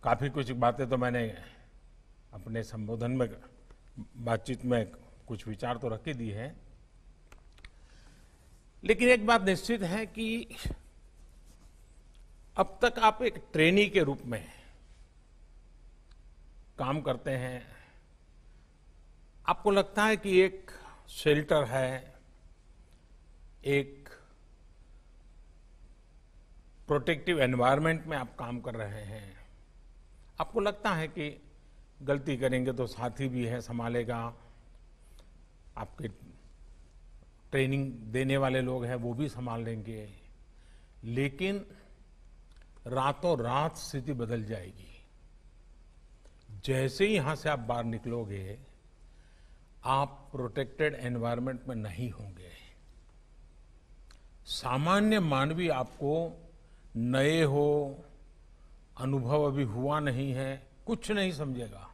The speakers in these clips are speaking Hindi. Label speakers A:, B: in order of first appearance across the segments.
A: काफ़ी कुछ बातें तो मैंने अपने संबोधन में बातचीत में कुछ विचार तो रख ही दी है, लेकिन एक बात निश्चित है कि अब तक आप एक ट्रेनी के रूप में काम करते हैं। आपको लगता है कि एक शेल्टर है, एक प्रोटेक्टिव एनवायरनमेंट में आप काम कर रहे हैं। आपको लगता है कि गलती करेंगे तो साथी भी है, संभालेगा, आपके ट्रेनिंग देने वाले लोग हैं वो भी संभाल लेंगे, लेकिन रातों रात स्थिति बदल जाएगी। जैसे ही यहां से आप बाहर निकलोगे, आप प्रोटेक्टेड एनवायरनमेंट में नहीं होंगे। सामान्य मानवी आपको नए हो, अनुभव अभी हुआ नहीं है, कुछ नहीं समझेगा।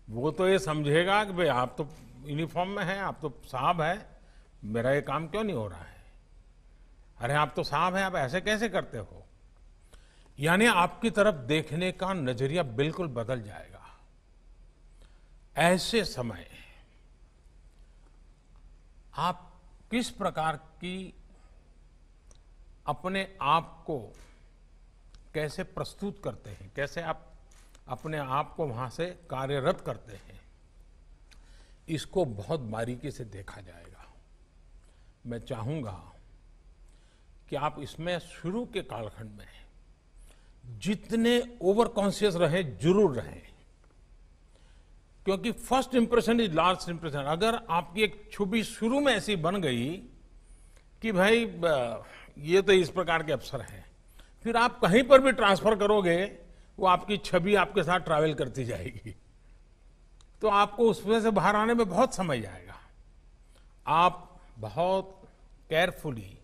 A: वो तो ये समझेगा कि भाई आप तो यूनिफॉर्म में हैं, आप तो साहब हैं, मेरा ये काम क्यों नहीं हो रहा है। अरे आप तो साहब हैं, आप ऐसे कैसे करते हो। यानी आपकी तरफ देखने का नजरिया बिल्कुल बदल जाएगा। ऐसे समय आप किस प्रकार की अपने आप को कैसे प्रस्तुत करते हैं, कैसे आप अपने आप को वहां से कार्यरत करते हैं, इसको बहुत बारीकी से देखा जाएगा। मैं चाहूंगा कि आप इसमें शुरू के कालखंड में जितने ओवर कॉन्शियस रहे जरूर रहे, क्योंकि first impression is last impression. अगर आपकी एक छवि शुरू में ऐसी बन गई कि भाई ये तो इस प्रकार के अफसर हैं, फिर आप कहीं पर भी ट्रांसफर करोगे, वो आपकी छवि आपके साथ ट्रैवल करती जाएगी, तो आपको उसमें से बाहर आने में बहुत समय जाएगा। आप बहुत केयरफुली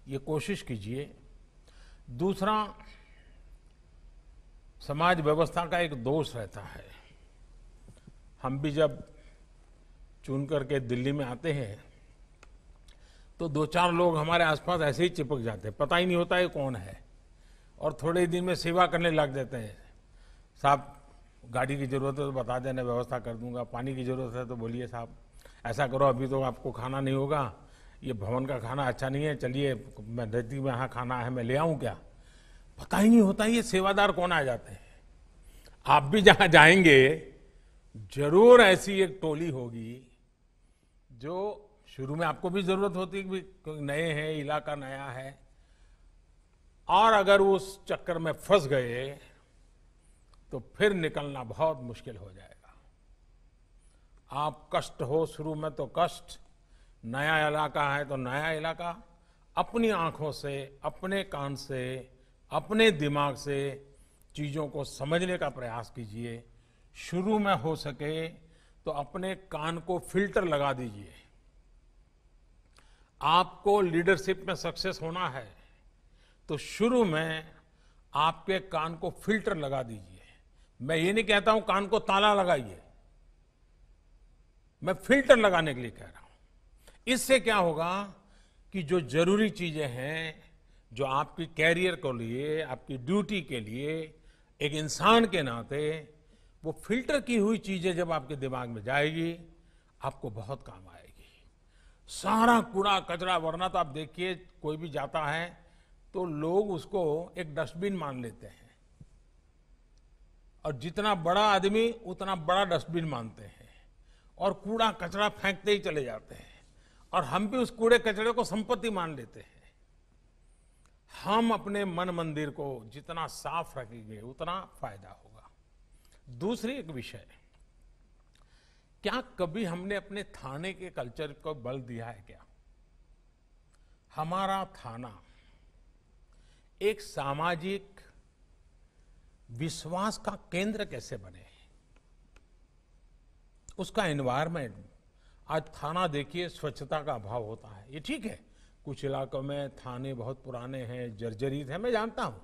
A: ये कोशिश कीजिए। दूसरा, समाज व्यवस्था का एक दोष रहता है। हम भी जब चुन करके दिल्ली में आते हैं तो दो चार लोग हमारे आसपास ऐसे ही चिपक जाते हैं, पता ही नहीं होता ये कौन है, और थोड़े दिन में सेवा करने लग जाते हैं। साहब गाड़ी की जरूरत है तो बता देना, व्यवस्था कर दूंगा। पानी की जरूरत है तो बोलिए साहब ऐसा करो, अभी तो आपको खाना नहीं होगा, ये भवन का खाना अच्छा नहीं है, चलिए मैं नजदीक में यहाँ खाना है, मैं ले आऊँ क्या। पता ही नहीं होता ये सेवादार कौन आ जाते हैं। आप भी जहां जाएंगे जरूर ऐसी एक टोली होगी जो शुरू में आपको भी जरूरत होती है कि नए हैं, इलाका नया है, और अगर उस चक्कर में फंस गए तो फिर निकलना बहुत मुश्किल हो जाएगा। आप कष्ट हो शुरू में तो कष्ट, नया इलाका है तो नया इलाका, अपनी आंखों से, अपने कान से, अपने दिमाग से चीजों को समझने का प्रयास कीजिए। शुरू में हो सके तो अपने कान को फिल्टर लगा दीजिए। आपको लीडरशिप में सक्सेस होना है तो शुरू में आपके कान को फिल्टर लगा दीजिए। मैं ये नहीं कहता हूं कान को ताला लगाइए, मैं फिल्टर लगाने के लिए कह रहा हूं। इससे क्या होगा कि जो जरूरी चीजें हैं, जो आपकी कैरियर के लिए, आपकी ड्यूटी के लिए, एक इंसान के नाते, वो फिल्टर की हुई चीजें जब आपके दिमाग में जाएगी, आपको बहुत काम आएगी। सारा कूड़ा कचरा, वरना तो आप देखिए कोई भी जाता है तो लोग उसको एक डस्टबिन मान लेते हैं, और जितना बड़ा आदमी उतना बड़ा डस्टबिन मानते हैं, और कूड़ा कचरा फेंकते ही चले जाते हैं, और हम भी उस कूड़े कचरे को संपत्ति मान लेते हैं। हम अपने मन मंदिर को जितना साफ रखेंगे उतना फायदा होगा। दूसरी एक विषय, क्या कभी हमने अपने थाने के कल्चर को बल दिया है क्या। हमारा थाना एक सामाजिक विश्वास का केंद्र कैसे बने, उसका एनवायरनमेंट। आज थाना देखिए, स्वच्छता का अभाव होता है, ये ठीक है, कुछ इलाकों में थाने बहुत पुराने हैं, जर्जरित है, मैं जानता हूं,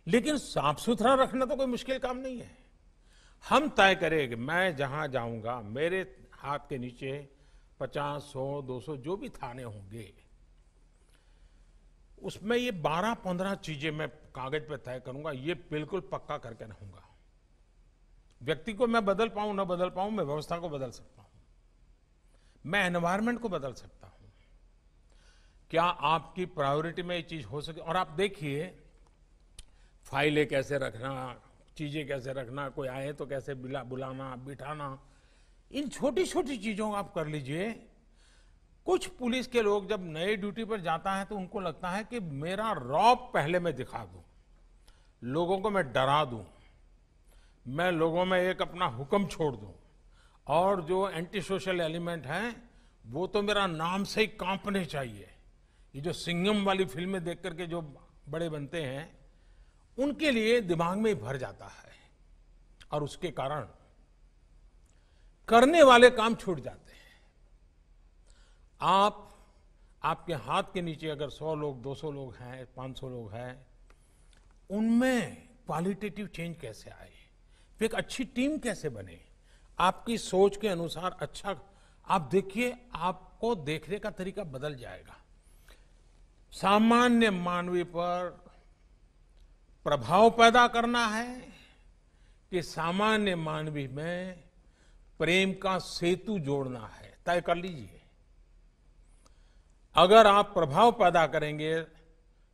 A: लेकिन साफ सुथरा रखना तो कोई मुश्किल काम नहीं है। हम तय करें कि मैं जहां जाऊंगा मेरे हाथ के नीचे 50, 100, 200 जो भी थाने होंगे, उसमें ये 12-15 चीजें मैं कागज पे तय करूंगा, ये बिल्कुल पक्का करके रहूंगा। व्यक्ति को मैं बदल पाऊं ना बदल पाऊं, मैं व्यवस्था को बदल सकता हूं, मैं एनवायरनमेंट को बदल सकता हूं। क्या आपकी प्रायोरिटी में ये चीज हो सके? और आप देखिए, फाइलें कैसे रखना, चीजें कैसे रखना, कोई आए तो कैसे बुलाना बिठाना, इन छोटी छोटी चीजों को आप कर लीजिए। कुछ पुलिस के लोग जब नए ड्यूटी पर जाता है तो उनको लगता है कि मेरा रौब पहले मैं दिखा दूं, लोगों को मैं डरा दूं, मैं लोगों में एक अपना हुक्म छोड़ दूं, और जो एंटी सोशल एलिमेंट हैं वो तो मेरा नाम से ही कांपने चाहिए। ये जो सिंघम वाली फिल्में देख करके जो बड़े बनते हैं, उनके लिए दिमाग में ही भर जाता है, और उसके कारण करने वाले काम छूट जाते हैं। आपके हाथ के नीचे अगर 100 लोग, 200 लोग हैं, 500 लोग हैं, उनमें क्वालिटेटिव चेंज कैसे आए, फिर एक अच्छी टीम कैसे बने, आपकी सोच के अनुसार अच्छा, आप देखिए, आपको देखने का तरीका बदल जाएगा। सामान्य मानवीय पर प्रभाव पैदा करना है कि सामान्य मानवीय में प्रेम का सेतु जोड़ना है, तय कर लीजिए। अगर आप प्रभाव पैदा करेंगे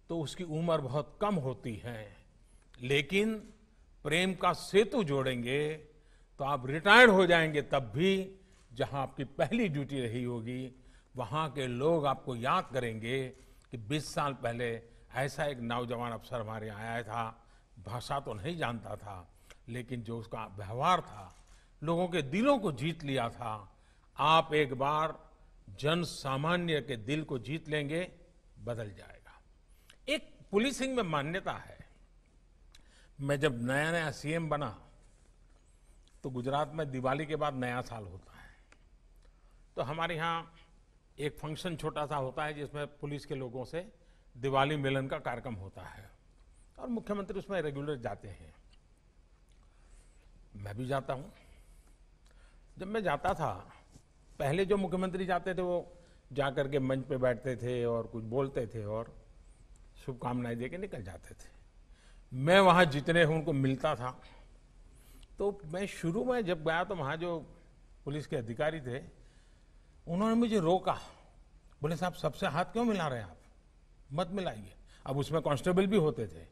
A: तो उसकी उम्र बहुत कम होती है, लेकिन प्रेम का सेतु जोड़ेंगे तो आप रिटायर्ड हो जाएंगे, तब भी जहां आपकी पहली ड्यूटी रही होगी, वहां के लोग आपको याद करेंगे कि 20 साल पहले ऐसा एक नौजवान अफसर हमारे यहाँ आया था, भाषा तो नहीं जानता था, लेकिन जो उसका व्यवहार था, लोगों के दिलों को जीत लिया था। आप एक बार जन सामान्य के दिल को जीत लेंगे, बदल जाएगा। एक पुलिसिंग में मान्यता है। मैं जब नया नया सीएम बना तो गुजरात में दिवाली के बाद नया साल होता है, तो हमारे यहाँ एक फंक्शन छोटा सा होता है जिसमें पुलिस के लोगों से दिवाली मिलन का कार्यक्रम होता है, और मुख्यमंत्री उसमें रेगुलर जाते हैं, मैं भी जाता हूं। जब मैं जाता था, पहले जो मुख्यमंत्री जाते थे वो जाकर के मंच पे बैठते थे और कुछ बोलते थे और शुभकामनाएं देके निकल जाते थे। मैं वहां जितने हूं उनको मिलता था। तो मैं शुरू में जब गया तो वहां जो पुलिस के अधिकारी थे, उन्होंने मुझे रोका, बोले साहब सबसे हाथ क्यों मिला रहे हैं आप, मत मिलाइए। अब उसमें कांस्टेबल भी होते थे,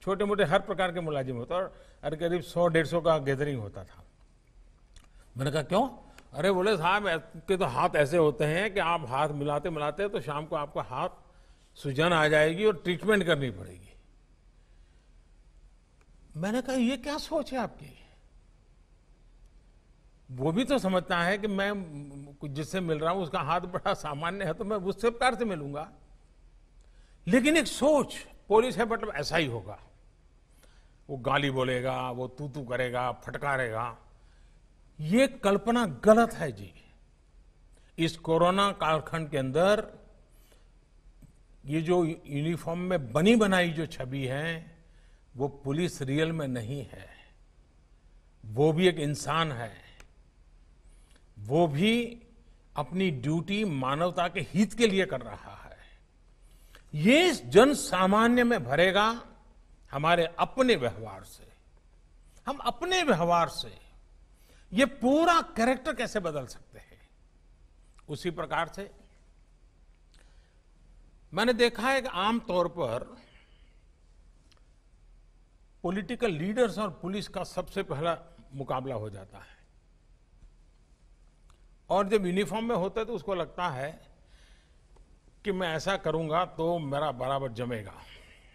A: छोटे मोटे हर प्रकार के मुलाजिम होते, और करीब 100-150 का गैदरिंग होता था। मैंने कहा क्यों? अरे बोले साहब के तो हाथ ऐसे होते हैं कि आप हाथ मिलाते मिलाते तो शाम को आपका हाथ सूजन आ जाएगी और ट्रीटमेंट करनी पड़ेगी। मैंने कहा ये क्या सोच है आपकी? वो भी तो समझता है कि मैं जिससे मिल रहा हूं उसका हाथ बड़ा सामान्य है तो मैं उससे प्यार से मिलूंगा, लेकिन एक सोच, पुलिस है मतलब ऐसा ही होगा, वो गाली बोलेगा, वो तू तू करेगा, फटकारेगा, ये कल्पना गलत है जी। इस कोरोना कालखंड के अंदर ये जो यूनिफॉर्म में बनी बनाई जो छवि है, वो पुलिस रियल में नहीं है। वो भी एक इंसान है, वो भी अपनी ड्यूटी मानवता के हित के लिए कर रहा है। ये जन सामान्य में भरेगा हमारे अपने व्यवहार से। हम अपने व्यवहार से ये पूरा कैरेक्टर कैसे बदल सकते हैं। उसी प्रकार से मैंने देखा है कि आमतौर पर पॉलिटिकल लीडर्स और पुलिस का सबसे पहला मुकाबला हो जाता है, और जब यूनिफॉर्म में होता है तो उसको लगता है कि मैं ऐसा करूंगा तो मेरा बराबर जमेगा,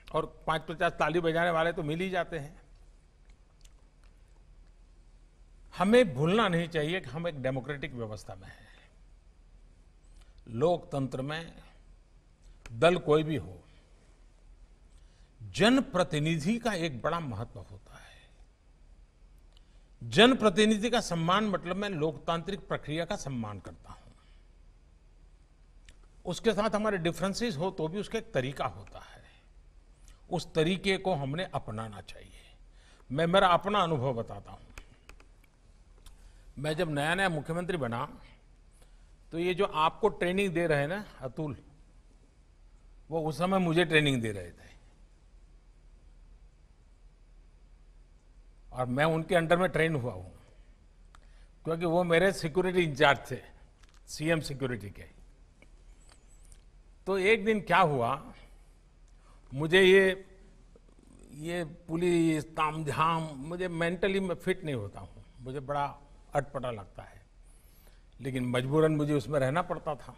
A: और 5-50 ताली बजाने वाले तो मिल ही जाते हैं। हमें भूलना नहीं चाहिए कि हम एक डेमोक्रेटिक व्यवस्था में हैं। लोकतंत्र में दल कोई भी हो, जनप्रतिनिधि का एक बड़ा महत्व होता है। जनप्रतिनिधि का सम्मान मतलब मैं लोकतांत्रिक प्रक्रिया का सम्मान करता हूं। उसके साथ हमारे डिफरेंसेस हो तो भी उसका एक तरीका होता है, उस तरीके को हमने अपनाना चाहिए। मैं मेरा अपना अनुभव बताता हूं। मैं जब नया नया मुख्यमंत्री बना तो ये जो आपको ट्रेनिंग दे रहे हैं ना अतुल, वो उस समय मुझे ट्रेनिंग दे रहे थे और मैं उनके अंडर में ट्रेन हुआ हूं, क्योंकि वो मेरे सिक्योरिटी इंचार्ज थे, सीएम सिक्योरिटी के। तो एक दिन क्या हुआ, मुझे ये पुलिस तामझाम, मुझे मेंटली मैं फिट नहीं होता हूँ, मुझे बड़ा अटपटा लगता है, लेकिन मजबूरन मुझे उसमें रहना पड़ता था।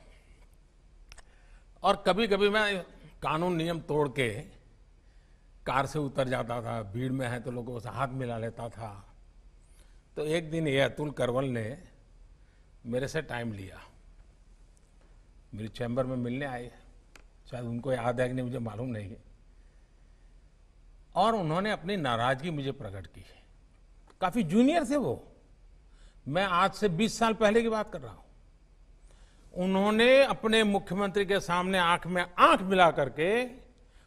A: और कभी कभी मैं कानून नियम तोड़ के कार से उतर जाता था, भीड़ में है तो लोगों से हाथ मिला लेता था। तो एक दिन ये अतुल करवल ने मेरे से टाइम लिया, मेरी चैम्बर में मिलने आए, शायद उनको याद है कि नहीं मुझे मालूम नहीं है, और उन्होंने अपनी नाराजगी मुझे प्रकट की। काफी जूनियर थे वो, मैं आज से 20 साल पहले की बात कर रहा हूं। उन्होंने अपने मुख्यमंत्री के सामने आंख में आंख मिला करके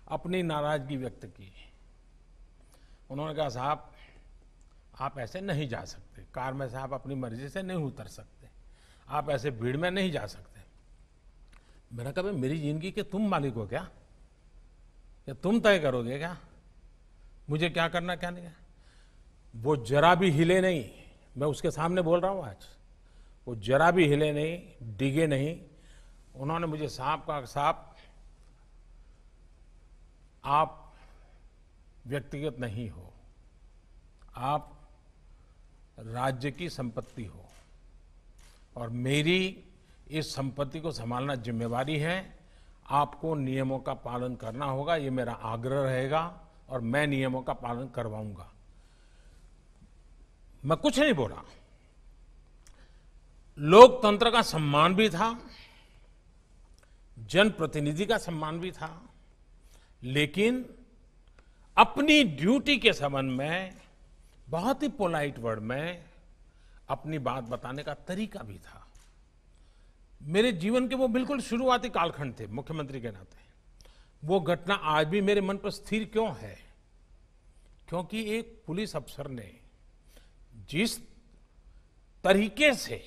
A: अपनी नाराजगी व्यक्त की। उन्होंने कहा, साहब आप ऐसे नहीं जा सकते, कार में से आप अपनी मर्जी से नहीं उतर सकते, आप ऐसे भीड़ में नहीं जा सकते। मैंने कहा, मेरी जिंदगी के तुम मालिक हो क्या तुम तय करोगे क्या मुझे क्या करना क्या नहीं? वो जरा भी हिले नहीं, मैं उसके सामने बोल रहा हूं आज, वो जरा भी हिले नहीं, डिगे नहीं। उन्होंने मुझे साहब कहा, साहब आप व्यक्तिगत नहीं हो, आप राज्य की संपत्ति हो और मेरी इस संपत्ति को संभालना जिम्मेवारी है, आपको नियमों का पालन करना होगा, ये मेरा आग्रह रहेगा और मैं नियमों का पालन करवाऊंगा। मैं कुछ नहीं बोला। लोकतंत्र का सम्मान भी था, जनप्रतिनिधि का सम्मान भी था, लेकिन अपनी ड्यूटी के संबंध में बहुत ही पोलाइट वर्ड में अपनी बात बताने का तरीका भी था। मेरे जीवन के वो बिल्कुल शुरुआती कालखंड थे मुख्यमंत्री के नाते। वो घटना आज भी मेरे मन पर स्थिर क्यों है? क्योंकि एक पुलिस अफसर ने जिस तरीके से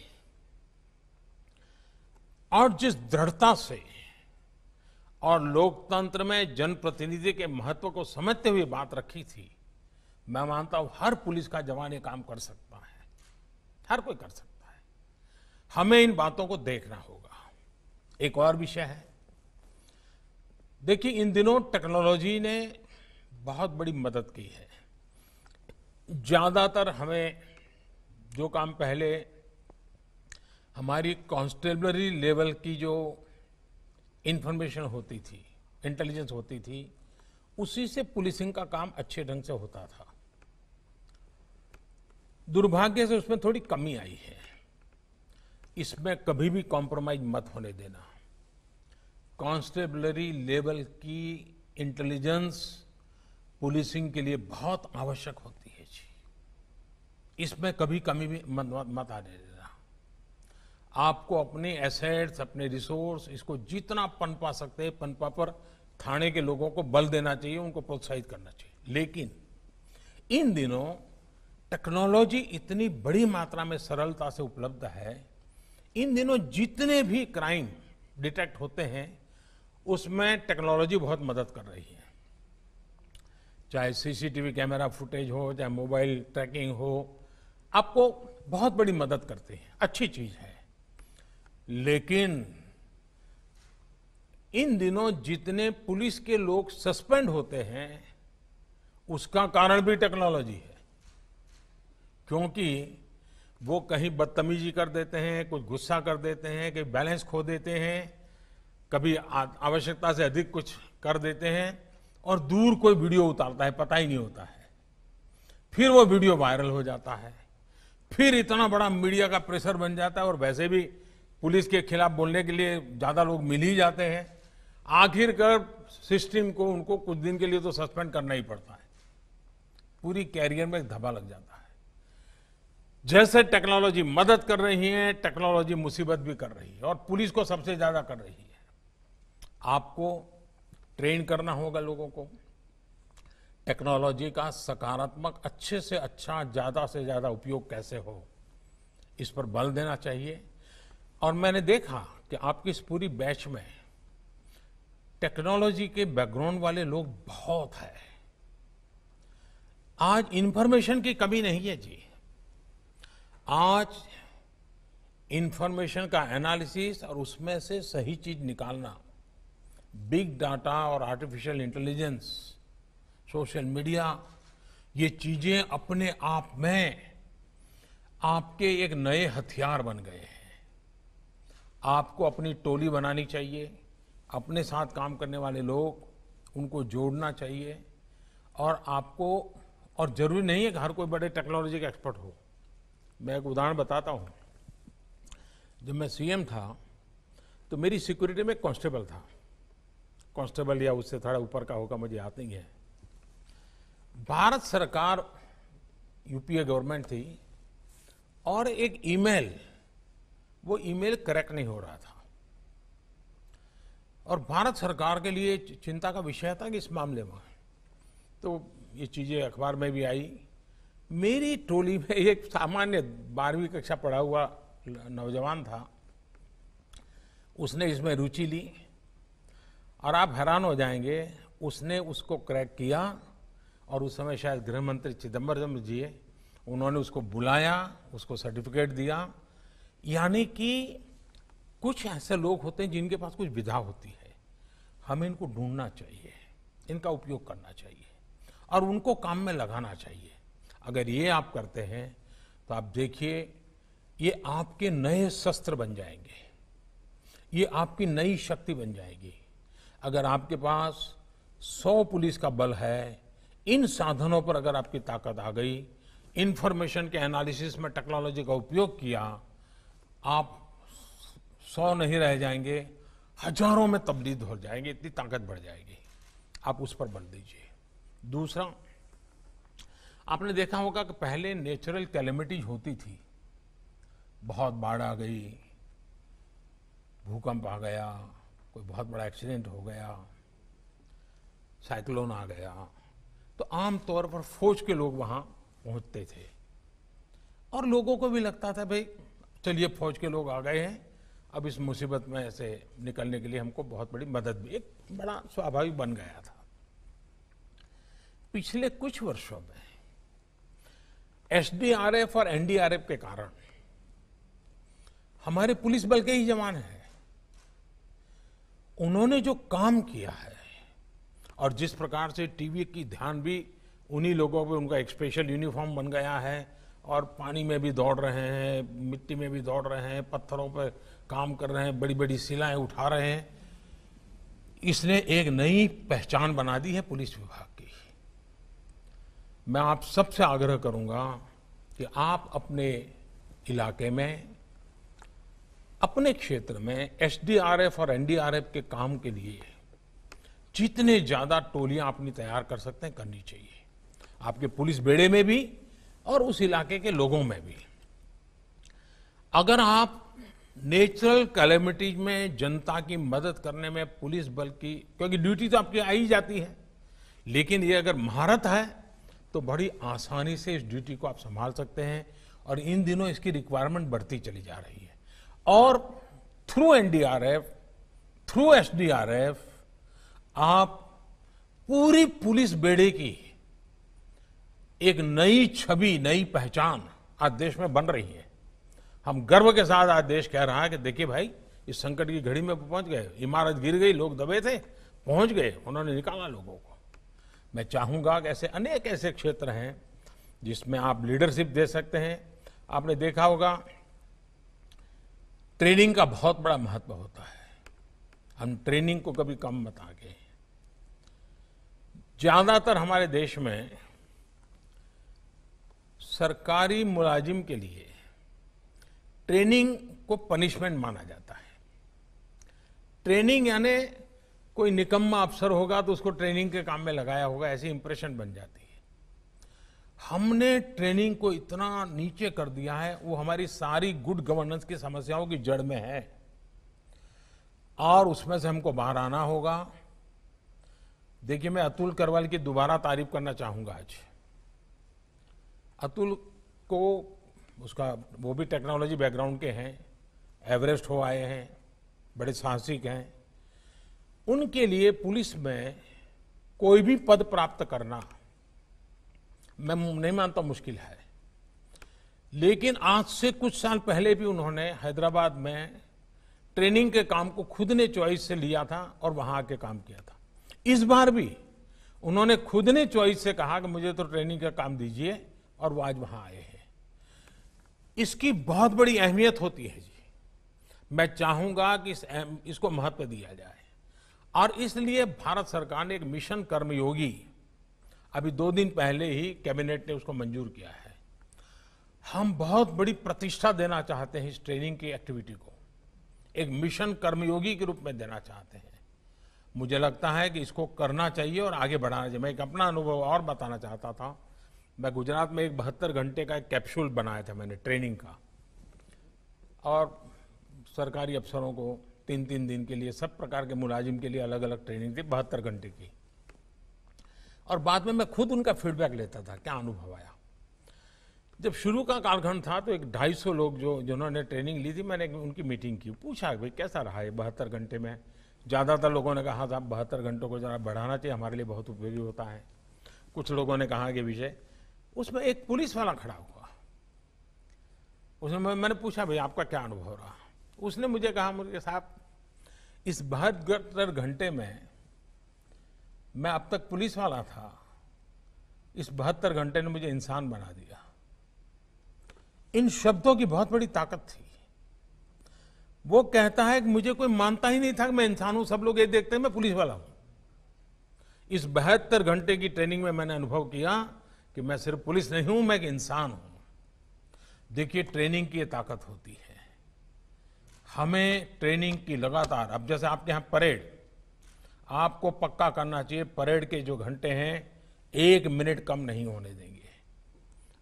A: और जिस दृढ़ता से और लोकतंत्र में जनप्रतिनिधि के महत्व को समझते हुए बात रखी थी, मैं मानता हूं हर पुलिस का जवान ये काम कर सकता है, हर कोई कर सकता है। हमें इन बातों को देखना होगा। एक और विषय है, देखिए इन दिनों टेक्नोलॉजी ने बहुत बड़ी मदद की है। ज्यादातर हमें जो काम पहले हमारी कांस्टेबलरी लेवल की जो इंफॉर्मेशन होती थी, इंटेलिजेंस होती थी, उसी से पुलिसिंग का काम अच्छे ढंग से होता था। दुर्भाग्य से उसमें थोड़ी कमी आई है। इसमें कभी भी कॉम्प्रोमाइज मत होने देना। कांस्टेबलरी लेवल की इंटेलिजेंस पुलिसिंग के लिए बहुत आवश्यक होती है जी। इसमें कभी कमी भी मत आने देना। आपको अपने एसेट्स, अपने रिसोर्स, इसको जितना पनपा सकते हैं पनपा पर थाने के लोगों को बल देना चाहिए, उनको प्रोत्साहित करना चाहिए। लेकिन इन दिनों टेक्नोलॉजी इतनी बड़ी मात्रा में सरलता से उपलब्ध है, इन दिनों जितने भी क्राइम डिटेक्ट होते हैं उसमें टेक्नोलॉजी बहुत मदद कर रही है। चाहे सीसीटीवी कैमरा फुटेज हो, चाहे मोबाइल ट्रैकिंग हो, आपको बहुत बड़ी मदद करती है, अच्छी चीज है। लेकिन इन दिनों जितने पुलिस के लोग सस्पेंड होते हैं उसका कारण भी टेक्नोलॉजी है, क्योंकि वो कहीं बदतमीजी कर देते हैं, कुछ गुस्सा कर देते हैं, कहीं बैलेंस खो देते हैं, कभी आवश्यकता से अधिक कुछ कर देते हैं और दूर कोई वीडियो उतारता है, पता ही नहीं होता है। फिर वो वीडियो वायरल हो जाता है, फिर इतना बड़ा मीडिया का प्रेशर बन जाता है और वैसे भी पुलिस के खिलाफ बोलने के लिए ज्यादा लोग मिल ही जाते हैं। आखिरकार सिस्टम को उनको कुछ दिन के लिए तो सस्पेंड करना ही पड़ता है, पूरी कैरियर में एक धब्बा लग जाता है। जैसे टेक्नोलॉजी मदद कर रही है, टेक्नोलॉजी मुसीबत भी कर रही है और पुलिस को सबसे ज्यादा कर रही है। आपको ट्रेन करना होगा लोगों को, टेक्नोलॉजी का सकारात्मक अच्छे से अच्छा, ज्यादा से ज्यादा उपयोग कैसे हो, इस पर बल देना चाहिए। और मैंने देखा कि आपकी इस पूरी बैच में टेक्नोलॉजी के बैकग्राउंड वाले लोग बहुत हैं। आज इंफॉर्मेशन की कमी नहीं है जी। आज इंफॉर्मेशन का एनालिसिस और उसमें से सही चीज निकालना, बिग डाटा और आर्टिफिशियल इंटेलिजेंस, सोशल मीडिया, ये चीजें अपने आप में आपके एक नए हथियार बन गए हैं। आपको अपनी टोली बनानी चाहिए, अपने साथ काम करने वाले लोग, उनको जोड़ना चाहिए। और आपको, और जरूरी नहीं है कि हर कोई बड़े टेक्नोलॉजी का एक्सपर्ट हो। मैं एक उदाहरण बताता हूं। जब मैं सीएम था तो मेरी सिक्योरिटी में कांस्टेबल था, कांस्टेबल या उससे थोड़ा ऊपर का होगा, मुझे याद नहीं है। भारत सरकार, यूपीए गवर्नमेंट थी, और एक ईमेल, वो ईमेल करेक्ट नहीं हो रहा था, और भारत सरकार के लिए चिंता का विषय था कि इस मामले में, तो ये चीजें अखबार में भी आई। मेरी टोली में एक सामान्य 12वीं कक्षा पढ़ा हुआ नौजवान था, उसने इसमें रुचि ली, और आप हैरान हो जाएंगे, उसने उसको क्रैक किया। और उस समय शायद गृह मंत्री चिदम्बरम जी, उन्होंने उसको बुलाया, उसको सर्टिफिकेट दिया। यानी कि कुछ ऐसे लोग होते हैं जिनके पास कुछ विधा होती है, हमें इनको ढूंढना चाहिए, इनका उपयोग करना चाहिए और उनको काम में लगाना चाहिए। अगर ये आप करते हैं तो आप देखिए, ये आपके नए शस्त्र बन जाएंगे, ये आपकी नई शक्ति बन जाएगी। अगर आपके पास 100 पुलिस का बल है, इन साधनों पर अगर आपकी ताकत आ गई, इंफॉर्मेशन के एनालिसिस में टेक्नोलॉजी का उपयोग किया, आप 100 नहीं रह जाएंगे, हजारों में तब्दील हो जाएंगे, इतनी ताकत बढ़ जाएगी। आप उस पर बल दीजिए। दूसरा, आपने देखा होगा कि पहले नेचुरल कैलेमिटीज होती थी, बहुत बाढ़ आ गई, भूकंप आ गया, कोई बहुत बड़ा एक्सीडेंट हो गया, साइक्लोन आ गया, तो आमतौर पर फौज के लोग वहां पहुंचते थे, और लोगों को भी लगता था भाई चलिए फौज के लोग आ गए हैं, अब इस मुसीबत में से निकलने के लिए हमको बहुत बड़ी मदद भी, एक बड़ा स्वाभाविक बन गया था। पिछले कुछ वर्षों में एसडीआरएफ और एनडीआरएफ के कारण हमारे पुलिस बल के ही जवान हैं, उन्होंने जो काम किया है, और जिस प्रकार से टीवी की ध्यान भी उन्हीं लोगों पे, उनका एक स्पेशल यूनिफॉर्म बन गया है, और पानी में भी दौड़ रहे हैं, मिट्टी में भी दौड़ रहे हैं, पत्थरों पर काम कर रहे हैं, बड़ी बड़ी शिलाएं उठा रहे हैं। इसने एक नई पहचान बना दी है पुलिस विभाग की। मैं आप सबसे आग्रह करूंगा कि आप अपने इलाके में, अपने क्षेत्र में एसडीआरएफ और एनडीआरएफ के काम के लिए जितने ज्यादा टोलियां अपनी तैयार कर सकते हैं, करनी चाहिए, आपके पुलिस बेड़े में भी और उस इलाके के लोगों में भी। अगर आप नेचुरल कैलेमिटीज में जनता की मदद करने में पुलिस बल की, क्योंकि ड्यूटी तो आपकी आ ही जाती है, लेकिन ये अगर महारत है तो बड़ी आसानी से इस ड्यूटी को आप संभाल सकते हैं, और इन दिनों इसकी रिक्वायरमेंट बढ़ती चली जा रही है। और थ्रू एनडीआरएफ, थ्रू एसडीआरएफ आप पूरी पुलिस बेड़े की एक नई छवि, नई पहचान आज देश में बन रही है। हम गर्व के साथ आज देश कह रहा है कि देखिए भाई, इस संकट की घड़ी में पहुंच गए, इमारत गिर गई, लोग दबे थे, पहुंच गए, उन्होंने निकाला लोगों को। मैं चाहूंगा कि ऐसे अनेक ऐसे क्षेत्र हैं जिसमें आप लीडरशिप दे सकते हैं। आपने देखा होगा ट्रेनिंग का बहुत बड़ा महत्व होता है, हम ट्रेनिंग को कभी कम मत आगे। ज्यादातर हमारे देश में सरकारी मुलाजिम के लिए ट्रेनिंग को पनिशमेंट माना जाता है। ट्रेनिंग यानी कोई निकम्मा अफसर होगा तो उसको ट्रेनिंग के काम में लगाया होगा, ऐसी इंप्रेशन बन जाती है। हमने ट्रेनिंग को इतना नीचे कर दिया है, वो हमारी सारी गुड गवर्नेंस की समस्याओं की जड़ में है, और उसमें से हमको बाहर आना होगा। देखिए, मैं अतुल करवाल की दोबारा तारीफ करना चाहूंगा आज। अतुल को, उसका, वो भी टेक्नोलॉजी बैकग्राउंड के हैं, एवरेस्ट हो आए हैं, बड़े साहसिक हैं। उनके लिए पुलिस में कोई भी पद प्राप्त करना मैं नहीं मानता मुश्किल है। लेकिन आज से कुछ साल पहले भी उन्होंने हैदराबाद में ट्रेनिंग के काम को खुद ने चॉइस से लिया था और वहां आके काम किया था। इस बार भी उन्होंने खुद ने चॉइस से कहा कि मुझे तो ट्रेनिंग का काम दीजिए, और वो आज वहां आए हैं। इसकी बहुत बड़ी अहमियत होती है जी। मैं चाहूंगा कि इसको महत्व दिया जाए, और इसलिए भारत सरकार ने एक मिशन कर्मयोगी अभी 2 दिन पहले ही कैबिनेट ने उसको मंजूर किया है। हम बहुत बड़ी प्रतिष्ठा देना चाहते हैं इस ट्रेनिंग की एक्टिविटी को, एक मिशन कर्मयोगी के रूप में देना चाहते हैं। मुझे लगता है कि इसको करना चाहिए और आगे बढ़ाना चाहिए। मैं एक अपना अनुभव और बताना चाहता था। मैं गुजरात में एक 72 घंटे का एक कैप्सूल बनाया था मैंने ट्रेनिंग का, और सरकारी अफसरों को 3-3 दिन के लिए, सब प्रकार के मुलाजिम के लिए अलग अलग ट्रेनिंग थी 72 घंटे की। और बाद में मैं खुद उनका फीडबैक लेता था, क्या अनुभव आया। जब शुरू का कालखंड था तो एक 250 लोग जिन्होंने ट्रेनिंग ली थी, मैंने उनकी मीटिंग की, पूछा भाई कैसा रहा है 72 घंटे में। ज़्यादातर लोगों ने कहा था 72 घंटों को जरा बढ़ाना चाहिए, हमारे लिए बहुत उपयोगी होता है। कुछ लोगों ने कहा कि विषय, उसमें एक पुलिस वाला खड़ा हुआ, उसने मैंने पूछा भाई आपका क्या अनुभव रहा। उसने मुझे कहा, मुझे साहब इस 72 घंटे में मैं अब तक पुलिस वाला था, इस 72 घंटे ने मुझे इंसान बना दिया। इन शब्दों की बहुत बड़ी ताकत थी। वो कहता है कि मुझे कोई मानता ही नहीं था कि मैं इंसान हूं, सब लोग ये देखते हैं मैं पुलिस वाला हूं। इस 72 घंटे की ट्रेनिंग में मैंने अनुभव किया कि मैं सिर्फ पुलिस नहीं हूं, मैं एक इंसान हूं। देखिए ट्रेनिंग की ये ताकत होती है। हमें ट्रेनिंग की लगातार, अब जैसे आपके यहां परेड, आपको पक्का करना चाहिए परेड के जो घंटे हैं 1 मिनट कम नहीं होने देंगे।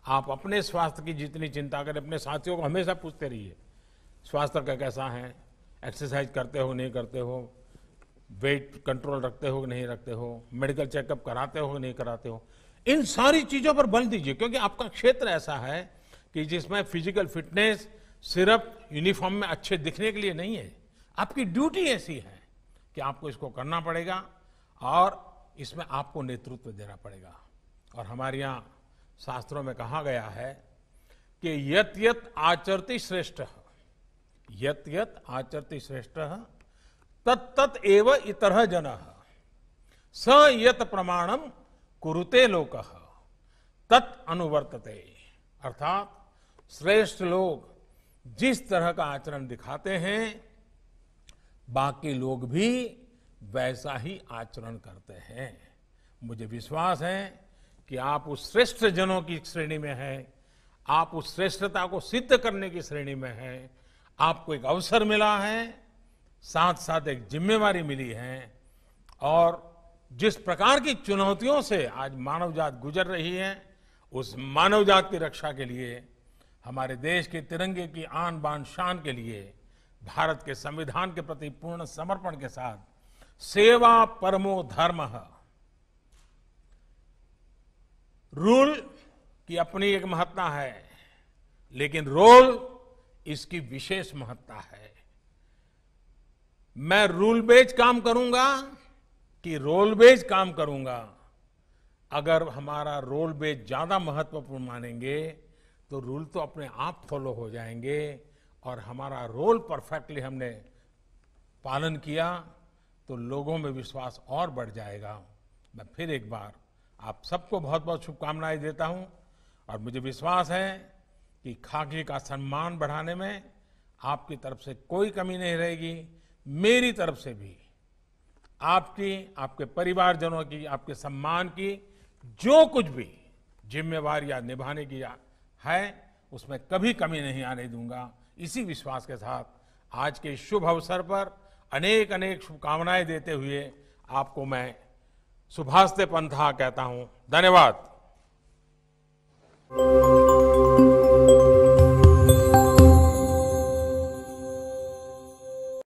A: आप अपने स्वास्थ्य की जितनी चिंता करें, अपने साथियों को हमेशा पूछते रहिए स्वास्थ्य का कैसा है, एक्सरसाइज करते हो नहीं करते हो, वेट कंट्रोल रखते हो कि नहीं रखते हो, मेडिकल चेकअप कराते हो कि नहीं कराते हो। इन सारी चीजों पर बल दीजिए, क्योंकि आपका क्षेत्र ऐसा है कि जिसमें फिजिकल फिटनेस सिर्फ यूनिफॉर्म में अच्छे दिखने के लिए नहीं है। आपकी ड्यूटी ऐसी है कि आपको इसको करना पड़ेगा और इसमें आपको नेतृत्व देना पड़ेगा। और हमारे यहाँ शास्त्रों में कहा गया है कि यत यत आचरति श्रेष्ठ, यत यत आचरति श्रेष्ठ तत् तत् एव इतरः जनः स यत प्रमाणम कुरुते लोकः तत् अनुवर्तते। अर्थात श्रेष्ठ लोग जिस तरह का आचरण दिखाते हैं, बाकी लोग भी वैसा ही आचरण करते हैं। मुझे विश्वास है कि आप उस श्रेष्ठ जनों की श्रेणी में हैं, आप उस श्रेष्ठता को सिद्ध करने की श्रेणी में हैं। आपको एक अवसर मिला है, साथ साथ एक जिम्मेवारी मिली है, और जिस प्रकार की चुनौतियों से आज मानव जात गुजर रही है, उस मानव जात की रक्षा के लिए, हमारे देश के तिरंगे की आन बान शान के लिए, भारत के संविधान के प्रति पूर्ण समर्पण के साथ सेवा परमो धर्मः। रूल की अपनी एक महत्ता है, लेकिन रोल इसकी विशेष महत्ता है। मैं रूल बेस्ड काम करूंगा कि रोल बेस्ड काम करूंगा, अगर हमारा रोल बेस्ड ज्यादा महत्वपूर्ण मानेंगे तो रूल तो अपने आप फॉलो हो जाएंगे, और हमारा रोल परफेक्टली हमने पालन किया तो लोगों में विश्वास और बढ़ जाएगा। मैं फिर एक बार आप सबको बहुत बहुत शुभकामनाएं देता हूं, और मुझे विश्वास है कि खाकी का सम्मान बढ़ाने में आपकी तरफ से कोई कमी नहीं रहेगी। मेरी तरफ से भी आपकी, आपके परिवारजनों की, आपके सम्मान की जो कुछ भी जिम्मेवारियां निभाने की है, उसमें कभी कमी नहीं आने दूंगा। इसी विश्वास के साथ आज के शुभ अवसर पर अनेक अनेक शुभकामनाएं देते हुए आपको मैं शुभास्ते पंथा कहता हूं। धन्यवाद।